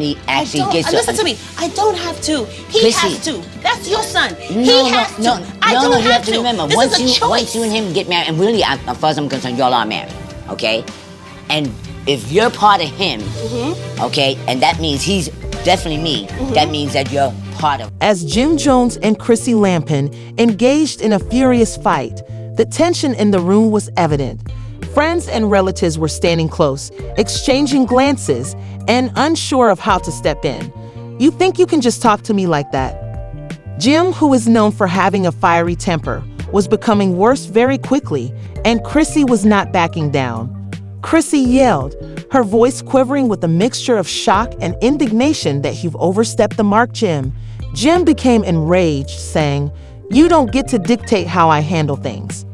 He actually gets listen to me. I don't have to. He Chrissy. has to. That's your son. No, he has to. I don't you have to to. remember, This once is a choice. once you and him get married, and really, as far as I'm concerned, y'all are married, okay? And if you're part of him, okay, and that means he's definitely me, that means that you're part of. As Jim Jones and Chrissy Lampin engaged in a furious fight, the tension in the room was evident. Friends and relatives were standing close, exchanging glances, and unsure of how to step in. You think you can just talk to me like that? Jim, who is known for having a fiery temper, was becoming worse very quickly, and Chrissy was not backing down. Chrissy yelled, her voice quivering with a mixture of shock and indignation that you've overstepped the mark, Jim. Jim became enraged, saying, "You don't get to dictate how I handle things."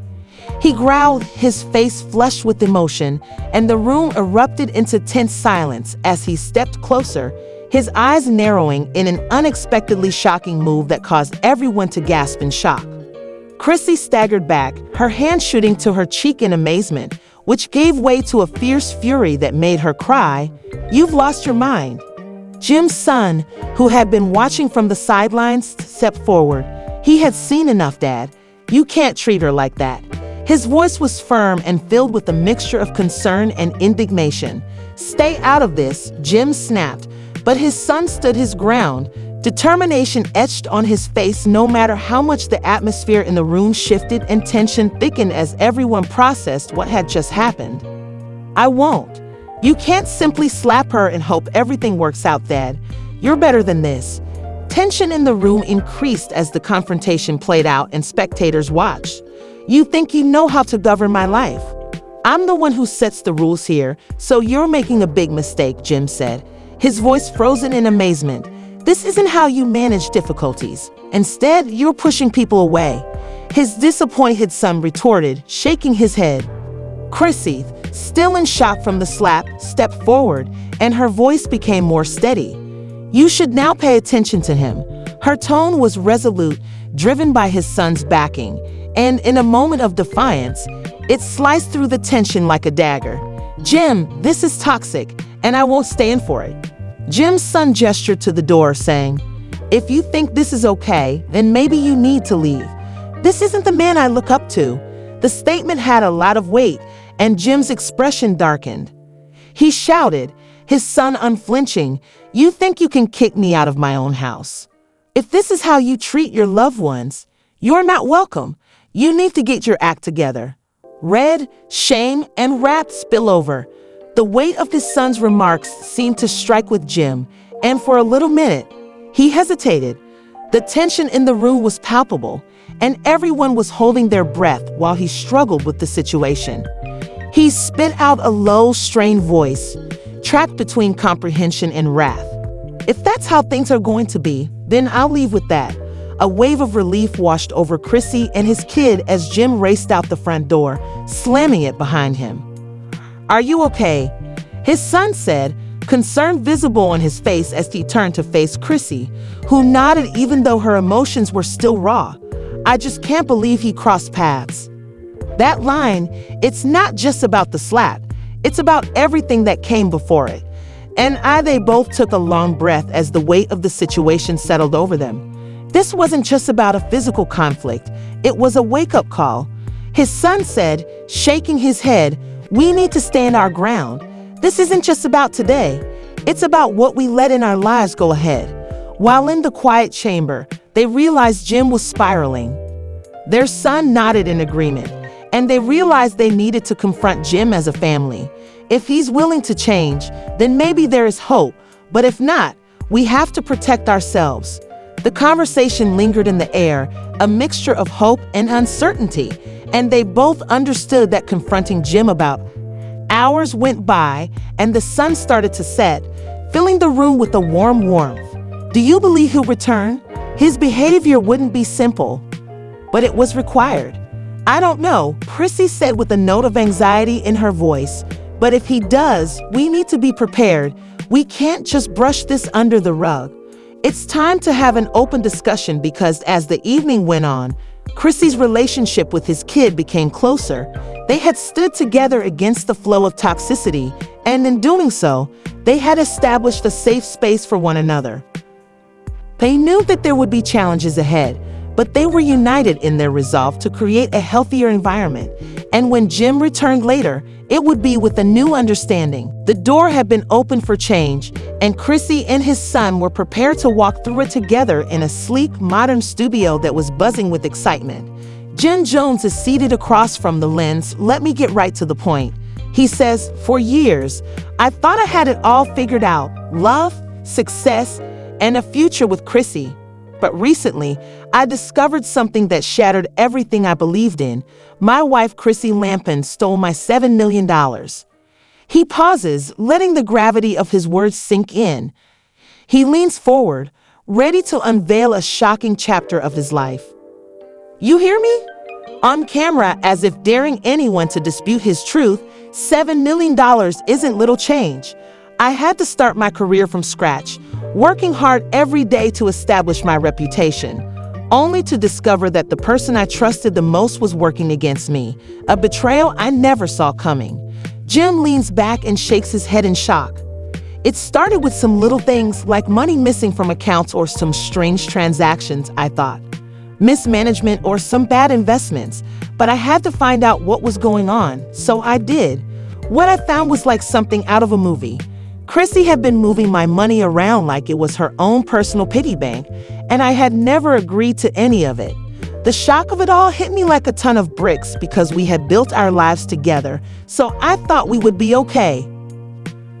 He growled, his face flushed with emotion, and the room erupted into tense silence as he stepped closer, his eyes narrowing in an unexpectedly shocking move that caused everyone to gasp in shock. Chrissy staggered back, her hand shooting to her cheek in amazement, which gave way to a fierce fury that made her cry, "You've lost your mind." Jim's son, who had been watching from the sidelines, stepped forward. "He had seen enough, Dad. You can't treat her like that." His voice was firm and filled with a mixture of concern and indignation. "Stay out of this," Jim snapped, but his son stood his ground, determination etched on his face no matter how much the atmosphere in the room shifted and tension thickened as everyone processed what had just happened. "I won't. You can't simply slap her and hope everything works out, Dad. You're better than this." Tension in the room increased as the confrontation played out and spectators watched. "You think you know how to govern my life? I'm the one who sets the rules here, so you're making a big mistake," Jim said, his voice frozen in amazement. "This isn't how you manage difficulties. Instead, you're pushing people away." His disappointed son retorted, shaking his head. Chrissy, still in shock from the slap, stepped forward, and her voice became more steady. "You should now pay attention to him." Her tone was resolute, driven by his son's backing, and in a moment of defiance, it sliced through the tension like a dagger. "Jim, this is toxic, and I won't stand for it." Jim's son gestured to the door, saying, "If you think this is okay, then maybe you need to leave. This isn't the man I look up to." The statement had a lot of weight, and Jim's expression darkened. He shouted, his son unflinching, "You think you can kick me out of my own house? If this is how you treat your loved ones, you're not welcome. You need to get your act together." Red, shame, and wrath spill over. The weight of his son's remarks seemed to strike with Jim, and for a little minute, he hesitated. The tension in the room was palpable, and everyone was holding their breath while he struggled with the situation. He spit out a low, strained voice, trapped between comprehension and wrath. "If that's how things are going to be, then I'll leave with that." A wave of relief washed over Chrissy and his kid as Jim raced out the front door, slamming it behind him. "Are you okay?" his son said, concern visible on his face as he turned to face Chrissy, who nodded even though her emotions were still raw. "I just can't believe he crossed paths." That line, it's not just about the slap, it's about everything that came before it. And they both took a long breath as the weight of the situation settled over them. This wasn't just about a physical conflict, it was a wake-up call. His son said, shaking his head, "We need to stand our ground. This isn't just about today, it's about what we let in our lives go ahead." While in the quiet chamber, they realized Jim was spiraling. Their son nodded in agreement, and they realized they needed to confront Jim as a family. If he's willing to change, then maybe there is hope, but if not, we have to protect ourselves. The conversation lingered in the air, a mixture of hope and uncertainty, and they both understood that confronting Jim about. Hours went by, and the sun started to set, filling the room with a warm warmth. "Do you believe he'll return? His behavior wouldn't be simple, but it was required." "I don't know," Chrissy said with a note of anxiety in her voice, "but if he does, we need to be prepared. We can't just brush this under the rug. It's time to have an open discussion because as the evening went on, Chrissy's relationship with his kid became closer. They had stood together against the flow of toxicity, and in doing so, they had established a safe space for one another. They knew that there would be challenges ahead, but they were united in their resolve to create a healthier environment. And when Jim returned later, it would be with a new understanding. The door had been opened for change, and Chrissy and his son were prepared to walk through it together in a sleek, modern studio that was buzzing with excitement. Jim Jones is seated across from the lens. Let me get right to the point. He says, "For years, I thought I had it all figured out. Love, success, and a future with Chrissy. But recently, I discovered something that shattered everything I believed in. My wife, Chrissy Lampin, stole my $7 million. He pauses, letting the gravity of his words sink in. He leans forward, ready to unveil a shocking chapter of his life. You hear me? On camera, as if daring anyone to dispute his truth, $7 million isn't little change. I had to start my career from scratch, working hard every day to establish my reputation, only to discover that the person I trusted the most was working against me, a betrayal I never saw coming." Jim leans back and shakes his head in shock. "It started with some little things like money missing from accounts or some strange transactions, I thought. Mismanagement or some bad investments, but I had to find out what was going on, so I did. What I found was like something out of a movie. Chrissy had been moving my money around like it was her own personal piggy bank, and I had never agreed to any of it. The shock of it all hit me like a ton of bricks because we had built our lives together, so I thought we would be okay.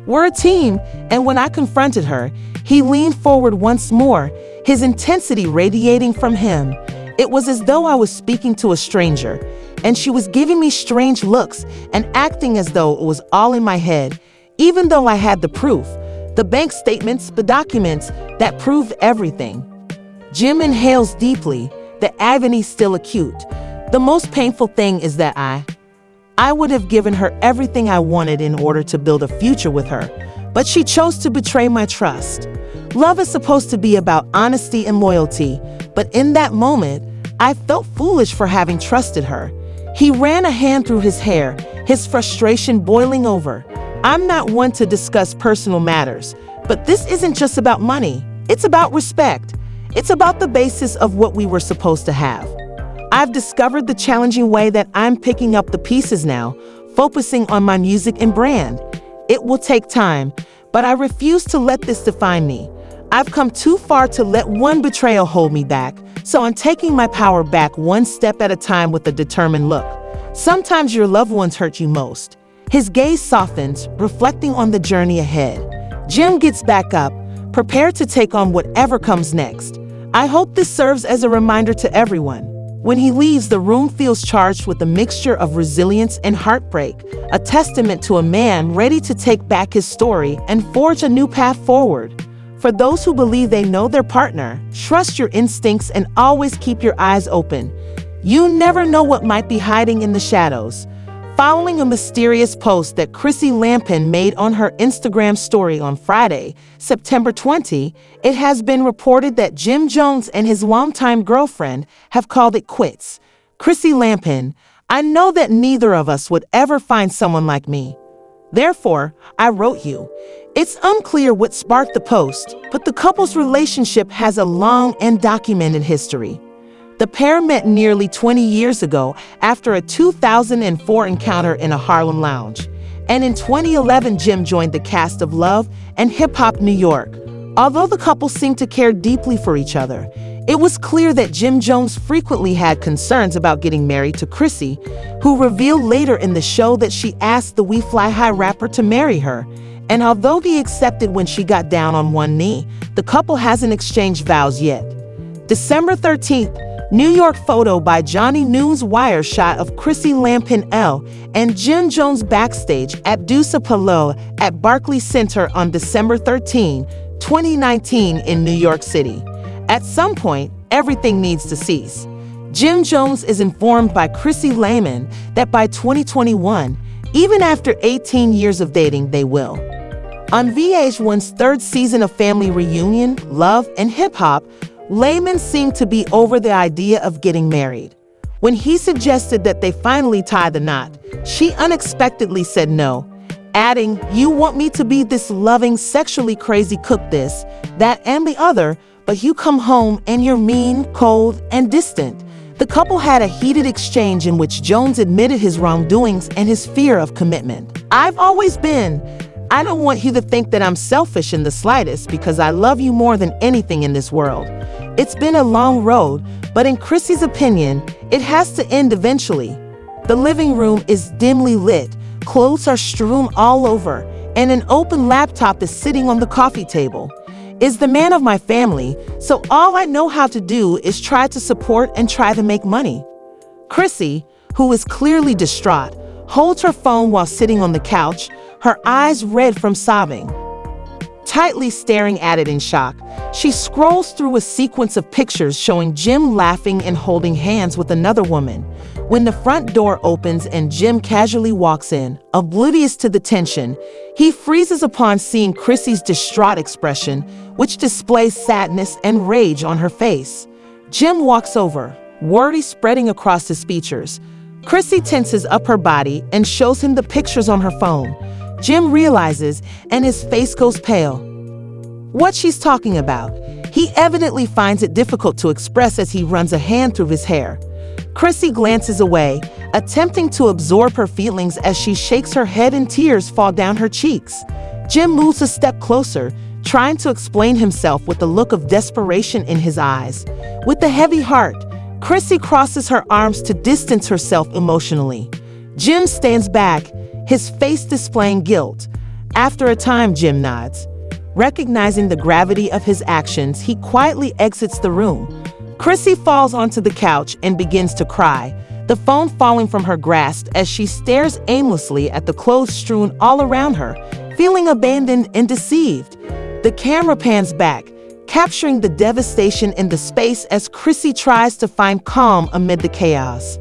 We're a team," and when I confronted her, he leaned forward once more, his intensity radiating from him. It was as though I was speaking to a stranger, and she was giving me strange looks and acting as though it was all in my head. Even though I had the proof, the bank statements, the documents that proved everything. Jim inhales deeply, the agony still acute. The most painful thing is that I would have given her everything I wanted in order to build a future with her, but she chose to betray my trust. Love is supposed to be about honesty and loyalty, but in that moment, I felt foolish for having trusted her. He ran a hand through his hair, his frustration boiling over. I'm not one to discuss personal matters, but this isn't just about money. It's about respect. It's about the basis of what we were supposed to have. I've discovered the challenging way that I'm picking up the pieces now, focusing on my music and brand. It will take time, but I refuse to let this define me. I've come too far to let one betrayal hold me back, so I'm taking my power back one step at a time with a determined look. Sometimes your loved ones hurt you most. His gaze softens, reflecting on the journey ahead. Jim gets back up, prepared to take on whatever comes next. I hope this serves as a reminder to everyone. When he leaves, the room feels charged with a mixture of resilience and heartbreak, a testament to a man ready to take back his story and forge a new path forward. For those who believe they know their partner, trust your instincts and always keep your eyes open. You never know what might be hiding in the shadows. Following a mysterious post that Chrissy Lampin made on her Instagram story on Friday, September 20, it has been reported that Jim Jones and his longtime girlfriend have called it quits. Chrissy Lampin, I know that neither of us would ever find someone like me. Therefore, I wrote you. It's unclear what sparked the post, but the couple's relationship has a long and documented history. The pair met nearly 20 years ago after a 2004 encounter in a Harlem lounge. And in 2011, Jim joined the cast of Love and Hip Hop New York. Although the couple seemed to care deeply for each other, it was clear that Jim Jones frequently had concerns about getting married to Chrissy, who revealed later in the show that she asked the We Fly High rapper to marry her. And although he accepted when she got down on one knee, the couple hasn't exchanged vows yet. December 13th, New York photo by Johnny News Wire shot of Chrissy Lampin L. and Jim Jones backstage at Dusa Palo at Barclays Center on December 13, 2019 in New York City. At some point, everything needs to cease. Jim Jones is informed by Chrissy Lampin that by 2021, even after 18 years of dating, they will. On VH1's third season of Family Reunion, Love and Hip Hop, Layman seemed to be over the idea of getting married. When he suggested that they finally tie the knot, she unexpectedly said no, adding, "You want me to be this loving, sexually crazy cook this, that, and the other, but you come home and you're mean, cold, and distant." The couple had a heated exchange in which Jones admitted his wrongdoings and his fear of commitment. "I don't want you to think that I'm selfish in the slightest because I love you more than anything in this world. It's been a long road, but in Chrissy's opinion, it has to end eventually." The living room is dimly lit, clothes are strewn all over, and an open laptop is sitting on the coffee table. "Is the man of my family, so all I know how to do is try to support and try to make money." Chrissy, who is clearly distraught, holds her phone while sitting on the couch, her eyes red from sobbing. Tightly staring at it in shock, she scrolls through a sequence of pictures showing Jim laughing and holding hands with another woman. When the front door opens and Jim casually walks in, oblivious to the tension, he freezes upon seeing Chrissy's distraught expression, which displays sadness and rage on her face. Jim walks over, worry spreading across his features. Chrissy tenses up her body and shows him the pictures on her phone. Jim realizes, and his face goes pale. What she's talking about, he evidently finds it difficult to express as he runs a hand through his hair. Chrissy glances away, attempting to absorb her feelings as she shakes her head and tears fall down her cheeks. Jim moves a step closer, trying to explain himself with a look of desperation in his eyes. With a heavy heart, Chrissy crosses her arms to distance herself emotionally. Jim stands back, his face displaying guilt. After a time, Jim nods. Recognizing the gravity of his actions, he quietly exits the room. Chrissy falls onto the couch and begins to cry, the phone falling from her grasp as she stares aimlessly at the clothes strewn all around her, feeling abandoned and deceived. The camera pans back, capturing the devastation in the space as Chrissy tries to find calm amid the chaos.